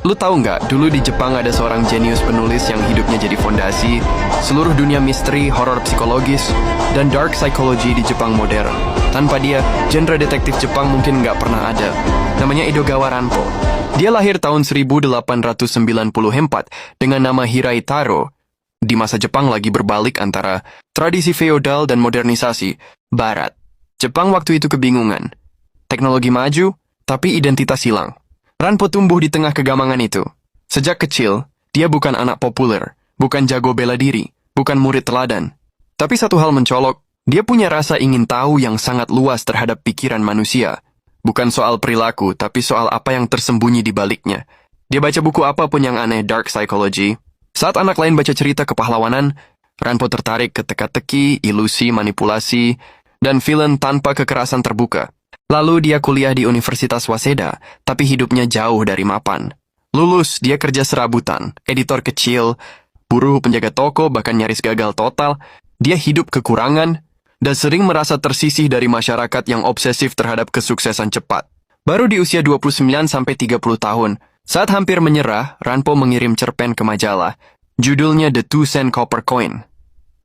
Lu tahu nggak, dulu di Jepang ada seorang jenius penulis yang hidupnya jadi fondasi seluruh dunia misteri, horor psikologis, dan dark psychology di Jepang modern. Tanpa dia, genre detektif Jepang mungkin nggak pernah ada. Namanya Edogawa Ranpo. Dia lahir tahun 1894 dengan nama Hirai Taro. Di masa Jepang lagi berbalik antara tradisi feodal dan modernisasi Barat. Jepang waktu itu kebingungan. Teknologi maju, tapi identitas hilang. Ranpo tumbuh di tengah kegamangan itu. Sejak kecil, dia bukan anak populer, bukan jago bela diri, bukan murid teladan. Tapi satu hal mencolok, dia punya rasa ingin tahu yang sangat luas terhadap pikiran manusia. Bukan soal perilaku, tapi soal apa yang tersembunyi di baliknya. Dia baca buku apapun yang aneh, dark psychology. Saat anak lain baca cerita kepahlawanan, Ranpo tertarik ke teka-teki, ilusi, manipulasi, dan villain tanpa kekerasan terbuka. Lalu dia kuliah di Universitas Waseda, tapi hidupnya jauh dari mapan. Lulus, dia kerja serabutan, editor kecil, buruh, penjaga toko, bahkan nyaris gagal total. Dia hidup kekurangan, dan sering merasa tersisih dari masyarakat yang obsesif terhadap kesuksesan cepat. Baru di usia 29-30 tahun, saat hampir menyerah, Ranpo mengirim cerpen ke majalah. Judulnya The 2 Cent Copper Coin.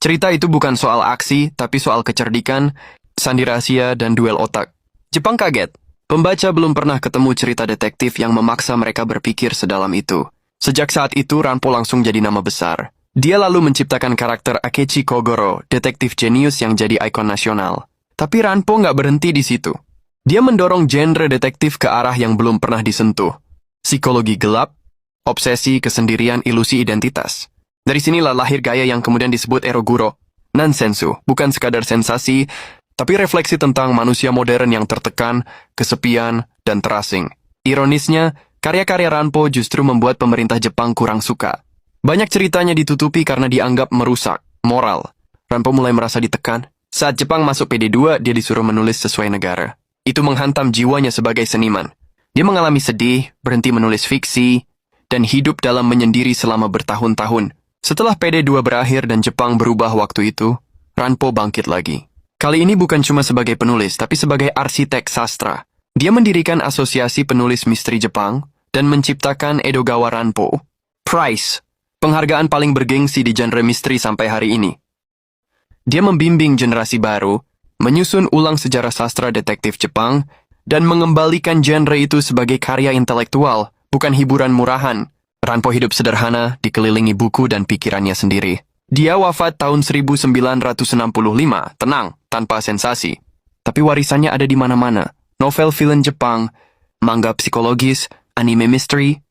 Cerita itu bukan soal aksi, tapi soal kecerdikan, sandi rahasia, dan duel otak. Jepang kaget. Pembaca belum pernah ketemu cerita detektif yang memaksa mereka berpikir sedalam itu. Sejak saat itu, Ranpo langsung jadi nama besar. Dia lalu menciptakan karakter Akechi Kogoro, detektif jenius yang jadi ikon nasional. Tapi Ranpo nggak berhenti di situ. Dia mendorong genre detektif ke arah yang belum pernah disentuh. Psikologi gelap, obsesi, kesendirian, ilusi identitas. Dari sinilah lahir gaya yang kemudian disebut eroguro, nansensu, bukan sekadar sensasi, tapi refleksi tentang manusia modern yang tertekan, kesepian, dan terasing. Ironisnya, karya-karya Ranpo justru membuat pemerintah Jepang kurang suka. Banyak ceritanya ditutupi karena dianggap merusak moral. Ranpo mulai merasa ditekan. Saat Jepang masuk PD2, dia disuruh menulis sesuai negara. Itu menghantam jiwanya sebagai seniman. Dia mengalami sedih, berhenti menulis fiksi, dan hidup dalam menyendiri selama bertahun-tahun. Setelah PD2 berakhir dan Jepang berubah waktu itu, Ranpo bangkit lagi. Kali ini bukan cuma sebagai penulis, tapi sebagai arsitek sastra. Dia mendirikan Asosiasi Penulis Misteri Jepang dan menciptakan Edogawa Ranpo Prize, penghargaan paling bergengsi di genre misteri sampai hari ini. Dia membimbing generasi baru, menyusun ulang sejarah sastra detektif Jepang, dan mengembalikan genre itu sebagai karya intelektual, bukan hiburan murahan. Ranpo hidup sederhana, dikelilingi buku dan pikirannya sendiri. Dia wafat tahun 1965, tenang, tanpa sensasi. Tapi warisannya ada di mana-mana. Novel villain Jepang, manga psikologis, anime misteri,